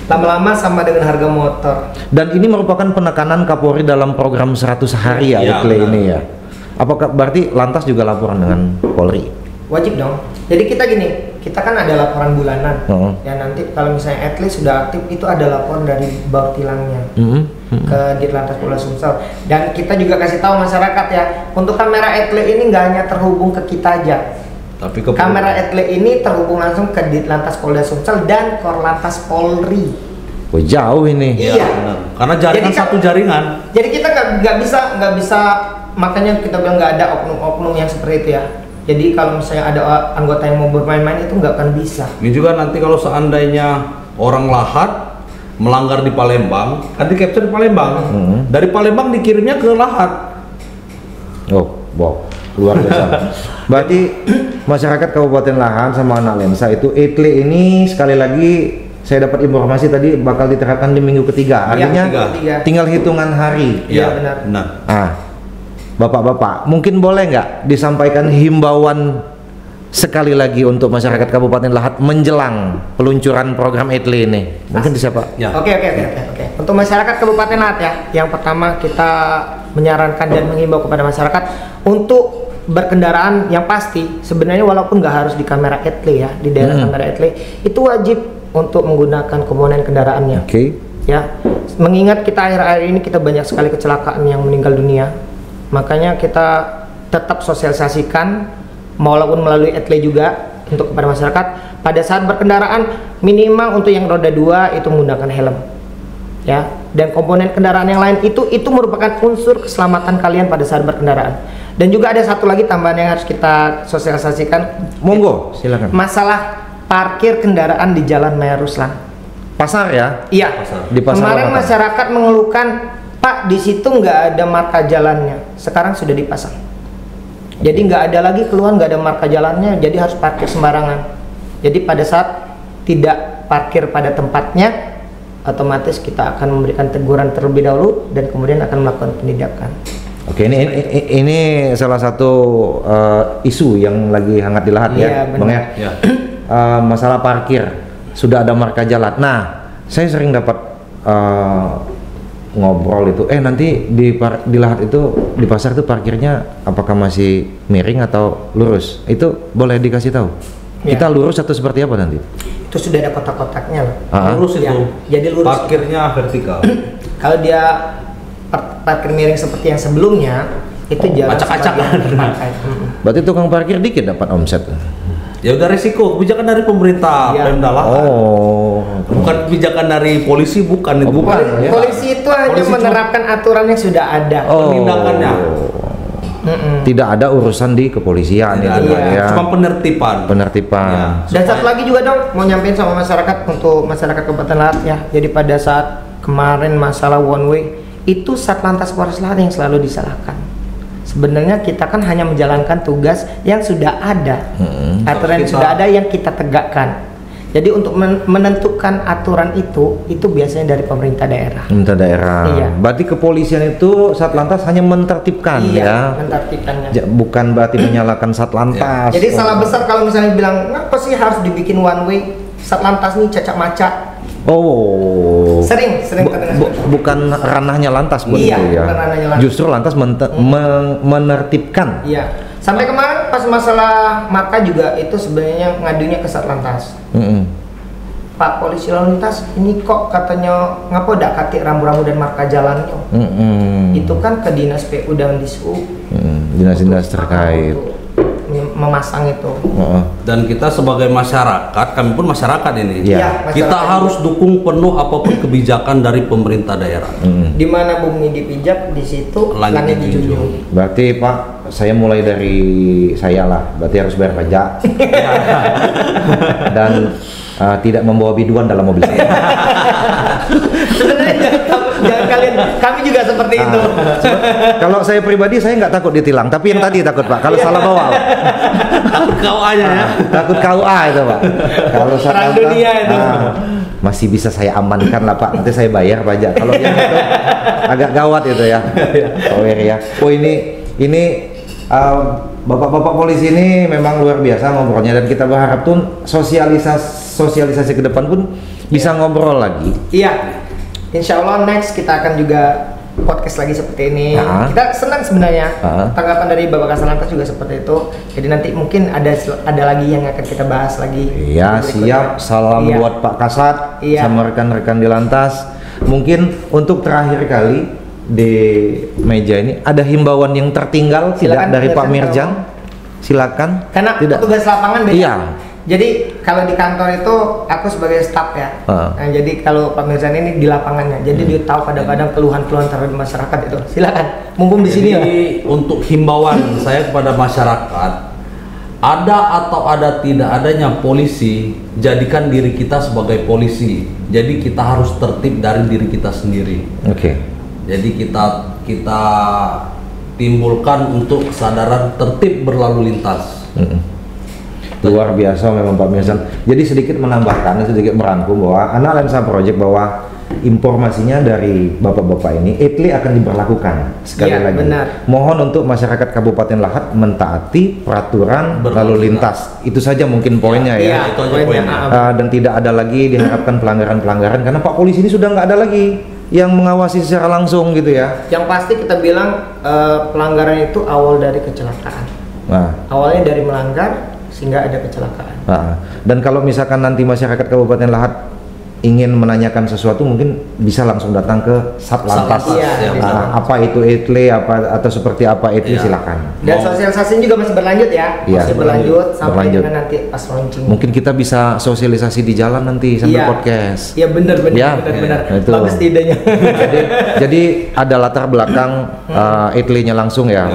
Speaker 2: lama-lama sama dengan harga motor.
Speaker 1: Dan ini merupakan penekanan Kapolri dalam program 100 hari ya, etle ini ya. Apakah berarti lantas juga laporan dengan Polri?
Speaker 2: Wajib dong. Jadi kita gini, kita kan ada laporan bulanan. Ya nanti kalau misalnya etle sudah aktif itu ada laporan dari bawah tilangnya ke Ditlantas Polda Sumsel. Dan kita juga kasih tahu masyarakat ya, untuk kamera etle ini nggak hanya terhubung ke kita aja. Tapi kamera etle ini terhubung langsung ke Ditlantas Polda Sumsel dan Korlantas Polri.
Speaker 1: Oh, jauh ini.
Speaker 2: Iya.
Speaker 3: Benar. Karena jaringan satu jaringan.
Speaker 2: Jadi kita nggak bisa, makanya kita bilang nggak ada oknum-oknum yang seperti itu ya. Jadi kalau misalnya ada anggota yang mau bermain-main itu nggak akan bisa.
Speaker 3: Ini juga nanti kalau seandainya orang Lahat melanggar di Palembang, kan di capture di Palembang. Dari Palembang dikirimnya ke Lahat.
Speaker 1: Oh, wow. Luar biasa. Berarti masyarakat Kabupaten Lahan sama anak lensa itu etle ini sekali lagi saya dapat informasi tadi bakal diterapkan di minggu ketiga. Artinya tinggal hitungan hari.
Speaker 2: Iya, benar.
Speaker 1: Bapak-bapak, mungkin boleh nggak disampaikan himbauan sekali lagi untuk masyarakat Kabupaten Lahat menjelang peluncuran program etle ini? Mungkin bisa, Pak?
Speaker 2: Ya. Oke. Untuk masyarakat Kabupaten Lahat ya, yang pertama kita menyarankan dan menghimbau kepada masyarakat untuk berkendaraan yang pasti sebenarnya walaupun nggak harus di kamera etle ya, di daerah kamera etle itu wajib untuk menggunakan komponen kendaraannya. Ya, mengingat kita akhir-akhir ini kita banyak sekali kecelakaan yang meninggal dunia. Makanya kita tetap sosialisasikan walaupun melalui etle juga untuk kepada masyarakat pada saat berkendaraan minimal untuk yang roda 2 itu menggunakan helm ya, dan komponen kendaraan yang lain itu merupakan unsur keselamatan kalian pada saat berkendaraan. Dan juga ada satu lagi tambahan yang harus kita sosialisasikan.
Speaker 1: Monggo, silakan.
Speaker 2: Masalah parkir kendaraan di Jalan Maya Ruslan.
Speaker 1: Pasar ya?
Speaker 2: Iya.
Speaker 1: Di pasar.
Speaker 2: Kemarin masyarakat mengeluhkan, Pak, di situ nggak ada marka jalannya. Sekarang sudah dipasang. Jadi nggak ada lagi keluhan, nggak ada marka jalannya, jadi harus parkir sembarangan. Jadi pada saat tidak parkir pada tempatnya, otomatis kita akan memberikan teguran terlebih dahulu dan kemudian akan melakukan penindakan.
Speaker 1: Oke, ini salah satu isu yang lagi hangat di Lahat ya, Bang ya. masalah parkir sudah ada marka jalan. Nah, saya sering dapat ngobrol itu, nanti di Lahat itu di pasar itu parkirnya apakah masih miring atau lurus? Itu boleh dikasih tahu? Ya. Kita lurus atau seperti apa nanti?
Speaker 2: Itu sudah ada kotak-kotaknya loh.
Speaker 3: Lurus itu. Ya.
Speaker 2: Jadi lurus.
Speaker 3: Parkirnya vertikal.
Speaker 2: Kalau dia parkir miring seperti yang sebelumnya, itu jalan
Speaker 3: acak-acakan.
Speaker 1: Berarti tukang parkir dikit dapat omset.
Speaker 3: Ya udah resiko, kebijakan dari pemerintah, Pemda Lahat. Bukan kebijakan dari polisi, bukan itu.
Speaker 2: Bukan. Polisi itu hanya menerapkan aturan yang sudah ada.
Speaker 3: Penindakannya.
Speaker 1: Tidak ada urusan di kepolisian itu ya.
Speaker 3: Cuma penertiban.
Speaker 1: Ya.
Speaker 2: Dan satu lagi juga dong, mau nyampein sama masyarakat untuk masyarakat Kabupaten Lahat ya. Jadi pada saat kemarin masalah one way itu Satlantas Polres Lahat yang selalu disalahkan. Sebenarnya kita kan hanya menjalankan tugas yang sudah ada, aturan yang sudah ada yang kita tegakkan. Jadi untuk menentukan aturan itu biasanya dari pemerintah daerah.
Speaker 1: Pemerintah daerah. Iya. Berarti kepolisian itu Satlantas hanya menertibkan ya.
Speaker 2: Menertibkannya.
Speaker 1: Bukan berarti menyalahkan Satlantas.
Speaker 2: Jadi salah besar kalau misalnya bilang ngapa sih harus dibikin one way? Satlantas nih cacak-macak. Sering
Speaker 1: bukan ranahnya Lantas buat itu ya. Lantas. Justru Lantas menertibkan.
Speaker 2: Iya. Sampai kemarin pas masalah marka juga itu sebenarnya ngadunya ke Satlantas. Pak Polisi Lalu Lintas ini kok katanya ngapa dak katik rambu-rambu dan marka jalannya. Itu kan ke Dinas PU dan Dishub.
Speaker 1: Dinas-dinas terkait.
Speaker 2: Memasang itu.
Speaker 3: Dan kita sebagai masyarakat, kami pun masyarakat ini, kita harus dukung penuh apapun kebijakan dari pemerintah daerah.
Speaker 2: Di mana bumi dipijak, di situ langit dijunjung.
Speaker 1: Berarti Pak, saya mulai dari saya lah, berarti harus bayar pajak dan tidak membawa biduan dalam mobil saya.
Speaker 2: Sebenarnya jangan kalian, kami juga seperti itu.
Speaker 1: Kalau saya pribadi saya nggak takut ditilang, tapi yang tadi takut Pak, kalau salah bawa.
Speaker 3: Takut KUA-nya ya.
Speaker 1: Takut KUA itu Pak. Kalau
Speaker 2: perang dunia itu.
Speaker 1: Masih bisa saya amankan lah Pak, nanti saya bayar pajak. Kalau yang itu agak gawat itu ya. Ini bapak-bapak polisi ini memang luar biasa ngobrolnya, dan kita berharap tuh sosialisasi ke depan pun bisa ngobrol lagi.
Speaker 2: Iya, insya Allah next kita akan juga podcast lagi seperti ini. Kita senang sebenarnya tanggapan dari Bapak Kasat juga seperti itu. Jadi nanti mungkin ada lagi yang akan kita bahas lagi.
Speaker 1: Iya, siap. Salam buat Pak Kasat sama rekan-rekan di Lantas. Mungkin untuk terakhir kali di meja ini ada himbauan yang tertinggal tidak dari Pak Mirjan? Silakan.
Speaker 2: Karena petugas lapangan beda.
Speaker 1: Iya.
Speaker 2: Jadi kalau di kantor itu aku sebagai staff ya. Nah, jadi kalau Pak Mirjan ini di lapangannya. Jadi dia tahu kadang-kadang keluhan-keluhan terhadap masyarakat itu. Silakan. Mumpung di sini ya.
Speaker 3: Untuk himbauan saya kepada masyarakat, ada atau ada tidak adanya polisi, jadikan diri kita sebagai polisi. Jadi kita harus tertib dari diri kita sendiri. Jadi kita timbulkan untuk kesadaran tertib berlalu lintas.
Speaker 1: Luar biasa memang Pak Mirjan. Jadi sedikit menambahkan, sedikit merangkum bahwa Analensa Project bahwa informasinya dari bapak-bapak ini ETLI akan diberlakukan sekali lagi. Benar. Mohon untuk masyarakat Kabupaten Lahat mentaati peraturan lalu lintas. Itu saja mungkin poinnya ya.
Speaker 3: Itu aja poinnya.
Speaker 1: Dan tidak ada lagi diharapkan pelanggaran-pelanggaran karena Pak Polisi ini sudah nggak ada lagi yang mengawasi secara langsung gitu ya.
Speaker 2: Yang pasti kita bilang pelanggaran itu awal dari kecelakaan. Awalnya dari melanggar sehingga ada kecelakaan.
Speaker 1: Dan kalau misalkan nanti masyarakat Kabupaten Lahat ingin menanyakan sesuatu, mungkin bisa langsung datang ke Satlantas. Apa itu ETLI atau seperti apa ETLI, silakan.
Speaker 2: Dan sosialisasi juga masih berlanjut ya. Masih berlanjut sampai dengan nanti pas launching.
Speaker 1: Mungkin kita bisa sosialisasi di jalan nanti sambil podcast.
Speaker 2: Iya benar. Bagus idenya.
Speaker 1: Jadi ada latar belakang ETLI-nya langsung ya.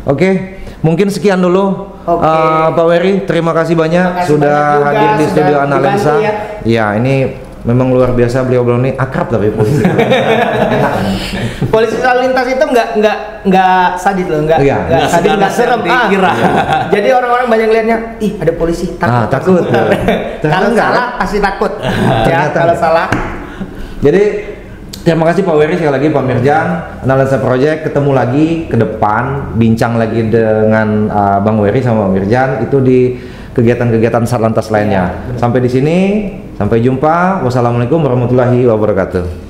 Speaker 1: Oke. Mungkin sekian dulu Pak Wery, terima kasih banyak sudah hadir di studio Analensa. Ya, ini memang luar biasa beliau ini akrab tapi polisi.
Speaker 2: Polisi lalu lintas itu nggak sadis loh, nggak sadis, nggak serem. Jadi orang-orang banyak lihatnya, ih ada polisi
Speaker 1: takut.
Speaker 2: Kalau salah pasti takut. Ya kalau salah.
Speaker 1: Jadi Terima kasih Pak Wery, sekali lagi Pak Mirjan, Analisa Project, ketemu lagi ke depan, bincang lagi dengan Bang Wery sama Bang Mirjan itu di kegiatan-kegiatan Satlantas lainnya. Sampai di sini, sampai jumpa. Wassalamualaikum warahmatullahi wabarakatuh.